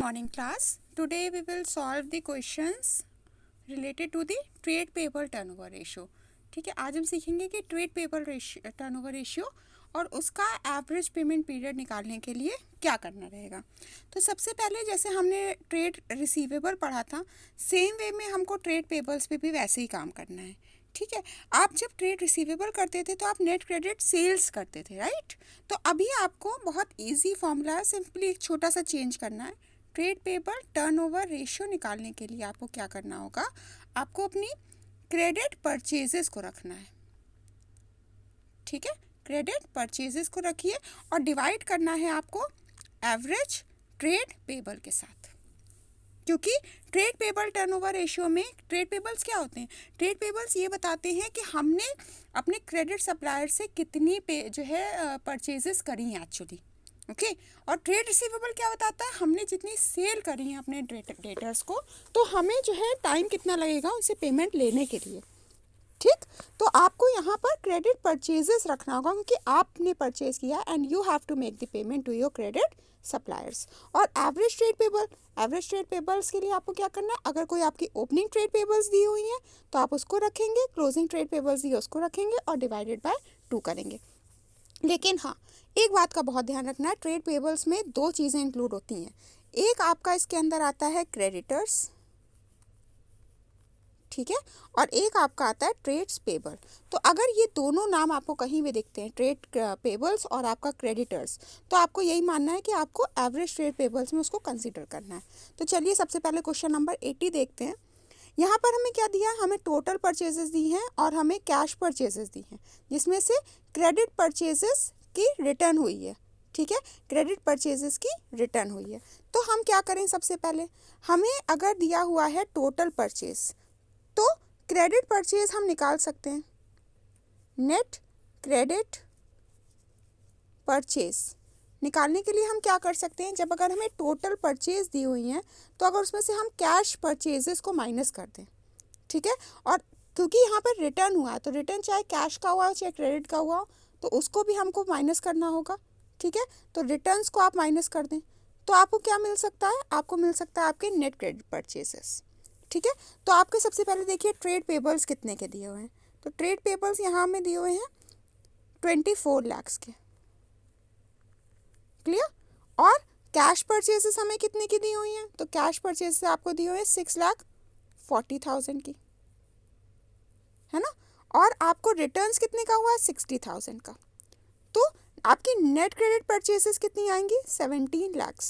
morning class. Today we will solve the questions related to the trade payable turnover ratio. ठीक है, आज हम सीखेंगे कि ट्रेड पेबल टर्नओवर रेशियो और उसका एवरेज पेमेंट पीरियड निकालने के लिए क्या करना रहेगा। तो सबसे पहले जैसे हमने ट्रेड रिसीवेबल पढ़ा था, सेम वे में हमको ट्रेड पेबल्स पे भी वैसे ही काम करना है। ठीक है, आप जब ट्रेड रिसीवेबल करते थे तो आप नेट क्रेडिट सेल्स करते थे, राइट। तो अभी आपको बहुत इजी फॉर्मूला है, सिंपली एक छोटा सा चेंज करना है। ट्रेड पेबल टर्नओवर रेशियो निकालने के लिए आपको क्या करना होगा, आपको अपनी क्रेडिट परचेजेस को रखना है। ठीक है, क्रेडिट परचेजेस को रखिए और डिवाइड करना है आपको एवरेज ट्रेड पेबल के साथ, क्योंकि ट्रेड पेबल टर्नओवर रेशियो में ट्रेड पेबल्स क्या होते हैं, ट्रेड पेबल्स ये बताते हैं कि हमने अपने क्रेडिट सप्लायर से कितनी परचेजेस करी हैं एक्चुअली। ओके, और ट्रेड रिसीवेबल क्या बताता है, हमने जितनी सेल करी है अपने डेटर्स को, तो हमें टाइम कितना लगेगा उनसे पेमेंट लेने के लिए। ठीक, तो आपको यहाँ पर क्रेडिट परचेजेस रखना होगा क्योंकि आपने परचेज किया and you have to make the payment to your credit suppliers. और एवरेज ट्रेड पेबल्स के लिए आपको क्या करना है, अगर कोई आपकी ओपनिंग ट्रेड पेबल्स दी हुई हैं तो आप उसको रखेंगे, क्लोजिंग ट्रेड पेबल्स दी उसको रखेंगे और डिवाइडेड बाय 2 करेंगे। लेकिन हाँ, एक बात का बहुत ध्यान रखना है, ट्रेड पेबल्स में 2 चीज़ें इंक्लूड होती हैं। एक आपका इसके अंदर आता है क्रेडिटर्स, ठीक है, और एक आपका आता है ट्रेड्स पेबल। तो अगर ये दोनों नाम आपको कहीं भी दिखते हैं, ट्रेड पेबल्स और आपका क्रेडिटर्स, तो आपको यही मानना है कि आपको एवरेज ट्रेड पेबल्स में उसको कंसीडर करना है। तो चलिए सबसे पहले क्वेश्चन नंबर 80 देखते हैं। यहाँ पर हमें क्या दिया, हमें टोटल परचेजेस दी हैं और हमें कैश परचेजेस दी हैं, जिसमें से क्रेडिट परचेजेस की रिटर्न हुई है। ठीक है, क्रेडिट परचेजेस की रिटर्न हुई है। तो हम क्या करें, सबसे पहले हमें अगर दिया हुआ है टोटल परचेज, तो क्रेडिट परचेज हम निकाल सकते हैं। नेट क्रेडिट परचेज निकालने के लिए हम क्या कर सकते हैं, जब अगर हमें टोटल परचेज दी हुई हैं तो अगर उसमें से हम कैश परचेजेस को माइनस कर दें, ठीक है, और क्योंकि यहाँ पर रिटर्न हुआ है तो रिटर्न चाहे कैश का हुआ चाहे क्रेडिट का हुआ तो उसको भी हमको माइनस करना होगा। ठीक है, तो रिटर्न्स को आप माइनस कर दें तो आपको क्या मिल सकता है, आपको मिल सकता है आपके नेट क्रेडिट परचेजेस। ठीक है, तो आपके सबसे पहले देखिए ट्रेड पेबल्स कितने के दिए हुए हैं। तो ट्रेड पेबल्स यहाँ में दिए हुए हैं 24 लाख के, क्लियर। और कैश परचेजेस हमें कितने की दी हुई हैं, तो कैश परचेजेस आपको दी हुई है 6,40,000 की, है ना। और आपको रिटर्न्स कितने का हुआ है, 60,000 का। तो आपकी नेट क्रेडिट परचेजेस कितनी आएंगी, 17 लाख।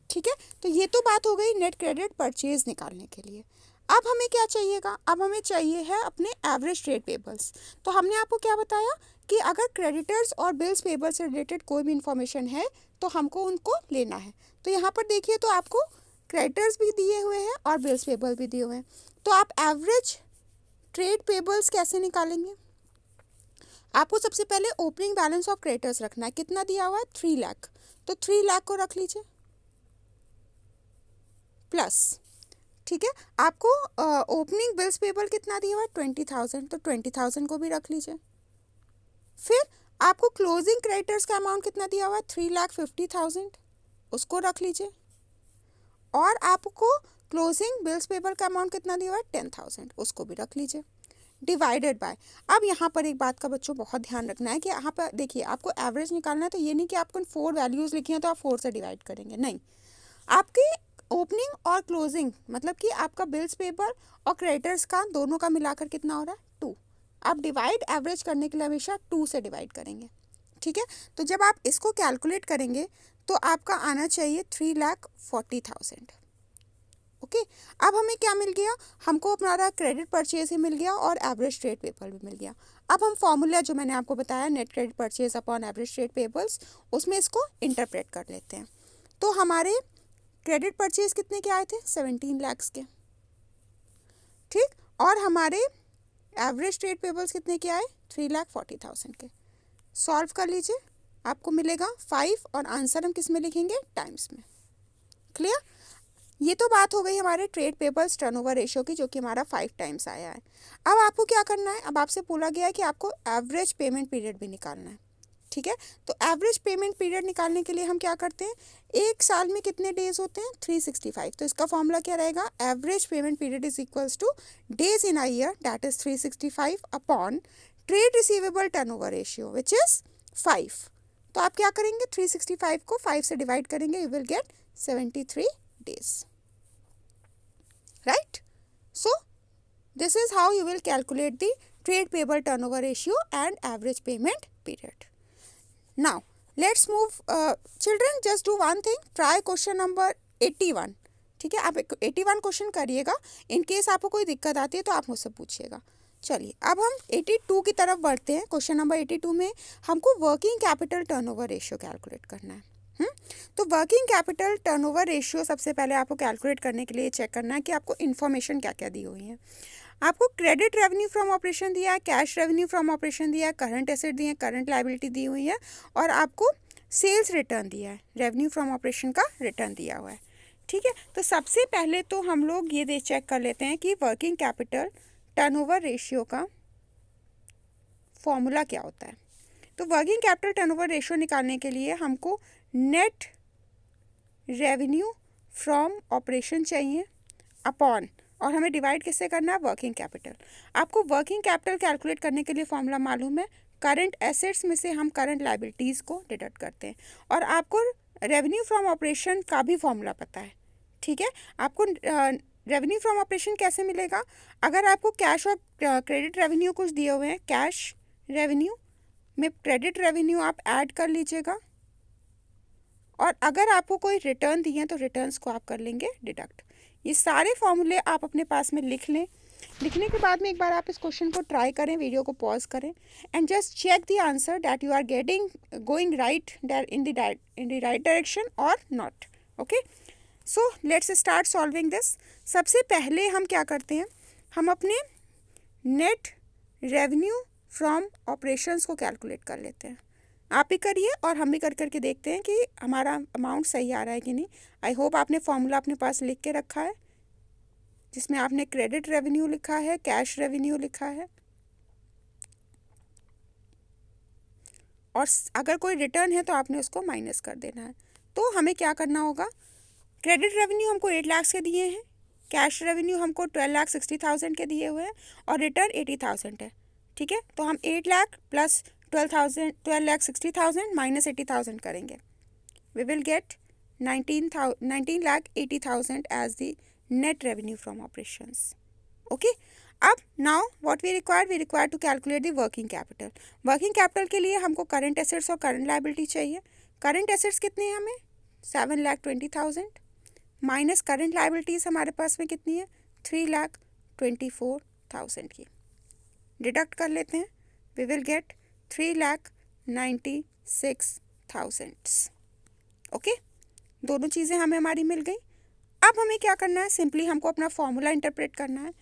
ठीक है, तो ये तो बात हो गई नेट क्रेडिट परचेज निकालने के लिए। अब हमें क्या चाहिएगा, अब हमें चाहिए है अपने एवरेज ट्रेड पेबल्स। तो हमने आपको क्या बताया कि अगर क्रेडिटर्स और बिल्स पेबल से रिलेटेड कोई भी इंफॉर्मेशन है तो हमको उनको लेना है। तो यहाँ पर देखिए, तो आपको क्रेडिटर्स भी दिए हुए हैं और बिल्स पेबल भी दिए हुए हैं। तो आप एवरेज ट्रेड पेबल्स कैसे निकालेंगे, आपको सबसे पहले ओपनिंग बैलेंस ऑफ क्रेडिटर्स रखना है। कितना दिया हुआ है, 3 लाख, तो 3 लाख को रख लीजिए प्लस, ठीक है, आपको ओपनिंग बिल्स पेबल कितना दिया हुआ है, 20,000, तो 20,000 को भी रख लीजिए। फिर आपको क्लोजिंग क्रेडिटर्स का अमाउंट कितना दिया हुआ है, 3,50,000, उसको रख लीजिए। और आपको क्लोजिंग बिल्स पेबल का अमाउंट कितना दिया हुआ है, 10,000, उसको भी रख लीजिए, डिवाइडेड बाय। अब यहाँ पर एक बात का बच्चों बहुत ध्यान रखना है कि यहाँ पर देखिए, आपको एवरेज निकालना है तो ये नहीं कि आपको 4 वैल्यूज़ लिखी हैं तो आप 4 से डिवाइड करेंगे, नहीं। आपके ओपनिंग और क्लोजिंग मतलब कि आपका बिल्स पेबल और क्रेडिटर्स का दोनों का मिलाकर कितना हो रहा है, 2। आप डिवाइड एवरेज करने के लिए हमेशा 2 से डिवाइड करेंगे। ठीक है, तो जब आप इसको कैलकुलेट करेंगे तो आपका आना चाहिए 3,40,000। ओके, अब हमें क्या मिल गया, हमको हमारा क्रेडिट परचेज ही मिल गया और एवरेज ट्रेड पेबल भी मिल गया। अब हम फॉर्मूला जो मैंने आपको बताया net credit purchase upon average trade pebbles, उसमें इसको इंटरप्रेट कर लेते हैं। तो हमारे क्रेडिट परचेज कितने के आए थे, 17 लाख के, ठीक, और हमारे एवरेज ट्रेड पेबल्स कितने के आए, 3,40,000 के। सॉल्व कर लीजिए, आपको मिलेगा 5 और आंसर हम किस में लिखेंगे, टाइम्स में। क्लियर, ये तो बात हो गई हमारे ट्रेड पेबल्स टर्नओवर रेशियो की, जो कि हमारा 5 टाइम्स आया है। अब आपको क्या करना है, अब आपसे बोला गया है कि आपको एवरेज पेमेंट पीरियड भी निकालना है। ठीक है। तो एवरेज पेमेंट पीरियड निकालने के लिए हम क्या करते हैं, एक साल में कितने डेज होते हैं, 365। तो इसका फॉर्मूला क्या रहेगा, average payment period is equals two days in a year that is 365 upon trade receivable turnover ratio which is 5। तो आप क्या करेंगे, 365 को 5 से डिवाइड करेंगे, you will gate 73 days, right? So this is how you will calculate the trade payable turnover ratio and average payment period. Now let's move, children just do one thing, try question number 81. ठीक है, आप 81 question करिएगा, in case आपको कोई दिक्कत आती है तो आप मुझसे पूछिएगा। चलिए अब हम 82 की तरफ बढ़ते हैं। क्वेश्चन नंबर 82 में हमको working capital turnover ratio calculate करना है। तो वर्किंग कैपिटल टर्नओवर रेशियो सबसे पहले आपको कैलकुलेट करने के लिए चेक करना है कि आपको इन्फॉर्मेशन क्या क्या दी हुई है। आपको क्रेडिट रेवेन्यू फ्रॉम ऑपरेशन दिया है, कैश रेवेन्यू फ्रॉम ऑपरेशन दिया है, करंट एसेट दिए हैं, करंट लायबिलिटी दी हुई है, और आपको सेल्स रिटर्न दिया है, रेवेन्यू फ्रॉम ऑपरेशन का रिटर्न दिया हुआ है। ठीक है, तो सबसे पहले तो हम लोग ये चेक कर लेते हैं कि वर्किंग कैपिटल टर्नओवर रेशियो का फॉर्मूला क्या होता है। तो वर्किंग कैपिटल टर्नओवर रेशियो निकालने के लिए हमको नेट रेवेन्यू फ्रॉम ऑपरेशन चाहिए अपॉन, और हमें डिवाइड किससे करना है, वर्किंग कैपिटल। आपको वर्किंग कैपिटल कैलकुलेट करने के लिए फॉर्मूला मालूम है, करंट एसेट्स में से हम करंट लायबिलिटीज़ को डिडक्ट करते हैं, और आपको रेवेन्यू फ्रॉम ऑपरेशन का भी फॉर्मूला पता है। ठीक है, आपको रेवेन्यू फ्रॉम ऑपरेशन कैसे मिलेगा, अगर आपको कैश और क्रेडिट रेवेन्यू कुछ दिए हुए हैं, कैश रेवेन्यू में क्रेडिट रेवेन्यू आप ऐड कर लीजिएगा, और अगर आपको कोई रिटर्न दिए हैं तो रिटर्न्स को आप कर लेंगे डिडक्ट। ये सारे फॉर्मूले आप अपने पास में लिख लें। लिखने के बाद में एक बार आप इस क्वेश्चन को ट्राई करें, वीडियो को पॉज करें and just check the answer that you are getting going right in the right direction और not. Okay, so let's start solving this. सबसे पहले हम क्या करते हैं, हम अपने नेट रेवेन्यू फ्रॉम ऑपरेशंस को कैलकुलेट कर लेते हैं। आप भी करिए और हम भी कर करके देखते हैं कि हमारा अमाउंट सही आ रहा है कि नहीं। आई होप आपने फॉर्मूला अपने पास लिख के रखा है, जिसमें आपने क्रेडिट रेवेन्यू लिखा है, कैश रेवेन्यू लिखा है, और अगर कोई रिटर्न है तो आपने उसको माइनस कर देना है। तो हमें क्या करना होगा, क्रेडिट रेवेन्यू हमको 8 लाख के दिए हैं, कैश रेवेन्यू हमको 12,60,000 के दिए हुए हैं, और रिटर्न 80,000 है। ठीक है, तो हम 8 लाख प्लस 12,60,000 माइनस 80,000 करेंगे, we will get 19,80,000 as the net revenue from operations. Okay, अब now what we require to calculate the working capital. Working capital के लिए हमको करंट एसेट्स और करंट लायबिलिटी चाहिए। करंट एसेट्स कितने हैं हमें, 7,20,000 माइनस करंट लायबिलिटीज़ हमारे पास में कितनी है, 3,24,000 की। डिडक्ट कर लेते हैं, वी विल गेट 3,96,000। ओके, दोनों चीज़ें हमें हमारी मिल गई। अब हमें क्या करना है, सिंपली हमको अपना फॉर्मूला इंटरप्रेट करना है।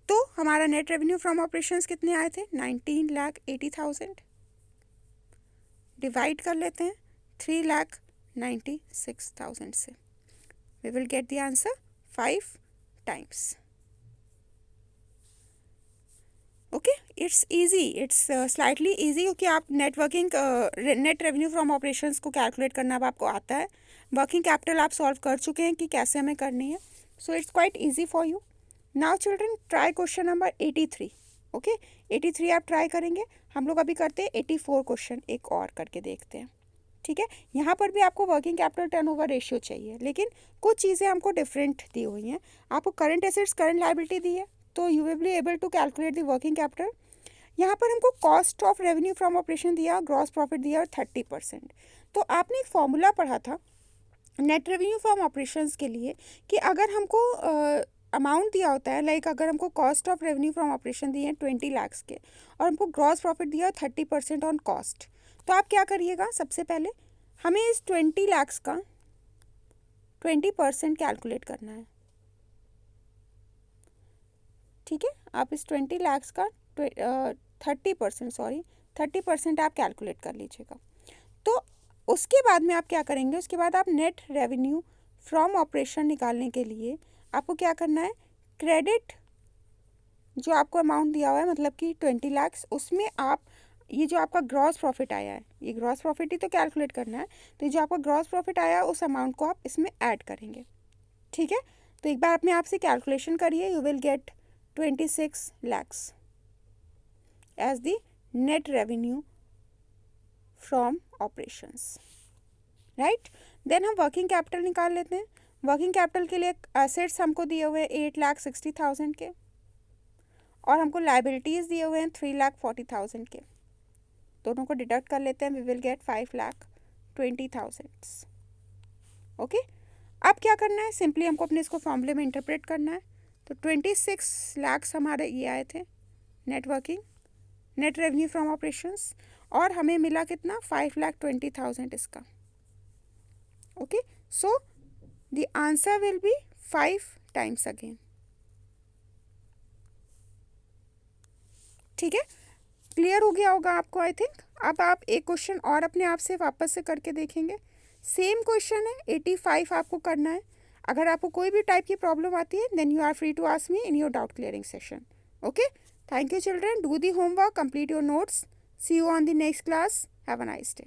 तो हमारा नेट रेवेन्यू फ्रॉम ऑपरेशंस कितने आए थे, 19,80,000, डिवाइड कर लेते हैं 3,96,000 से, we will get the answer 5 times. Okay, it's easy, it's slightly easy, क्योंकि आप नेट रेवेन्यू फ्रॉम ऑपरेशंस को कैलकुलेट करना अब आपको आता है। वर्किंग कैपिटल आप सॉल्व कर चुके हैं कि कैसे हमें करनी है, so it's quite easy for you. Now children try question number 83। Okay, 83 आप ट्राई करेंगे। हम लोग अभी करते हैं 84 क्वेश्चन, एक और करके देखते हैं। ठीक है, यहाँ पर भी आपको वर्किंग कैपिटल टर्नओवर रेशियो चाहिए, लेकिन कुछ चीज़ें हमको डिफरेंट दी हुई हैं। आपको करंट एसेट्स करंट लायबिलिटी दी है, तो you will be able to calculate the working capital. यहाँ पर हमको cost of revenue from operation दिया, ग्रॉस प्रॉफिट दिया और 30%। तो आपने एक फॉर्मूला पढ़ा था नेट रेवेन्यू फ्रॉम ऑपरेशंस के लिए कि अगर हमको अमाउंट दिया होता है, लाइक अगर हमको cost of revenue from operation दिए हैं 20 लाख के, और हमको ग्रॉस प्रॉफिट दिया 30% ऑन कॉस्ट, तो आप क्या करिएगा, सबसे पहले हमें इस 20 लाख का 20% कैलकुलेट करना है। ठीक है, आप इस 20 लाख का 30% आप कैलकुलेट कर लीजिएगा। तो उसके बाद में आप क्या करेंगे, उसके बाद आप नेट रेवेन्यू फ्रॉम ऑपरेशन निकालने के लिए आपको क्या करना है, क्रेडिट जो आपको अमाउंट दिया हुआ है, मतलब कि 20 लाख, उसमें आप ये जो आपका ग्रॉस प्रॉफिट आया है, ये ग्रॉस प्रॉफिट ही तो कैलकुलेट करना है, तो ये जो आपका ग्रॉस प्रॉफिट आया है उस अमाउंट को आप इसमें ऐड करेंगे, ठीक है। तो एक बार अपने आप से कैलकुलेशन करिए, you will get 26 lakhs as the net revenue from operations, right. Then हम वर्किंग कैपिटल निकाल लेते हैं। वर्किंग कैपिटल के लिए एसेट्स हमको दिए हुए हैं 8,60,000 के, और हमको लाइबिलिटीज़ दिए हुए हैं 3,40,000 के। दोनों को डिडक्ट कर लेते हैं, वी विल गेट 5,20,000। ओके, अब क्या करना है, सिंपली हमको अपने इसको फॉर्मूले में इंटरप्रेट करना है। तो 26 lakhs हमारे ये आए थे नेट रेवेन्यू फ्रॉम ऑपरेशंस, और हमें मिला कितना, 5,20,000 इसका। Okay, so the answer will be 5 times again, ठीक है। क्लियर हो गया होगा आपको, आई थिंक। अब आप एक क्वेश्चन और अपने आप से वापस से करके देखेंगे, सेम क्वेश्चन है, 85 आपको करना है। अगर आपको कोई भी टाइप की प्रॉब्लम आती है, then you are free to ask me in your doubt clearing session. Okay, thank you children, do the homework, complete your notes, see you on the next class, have a nice day.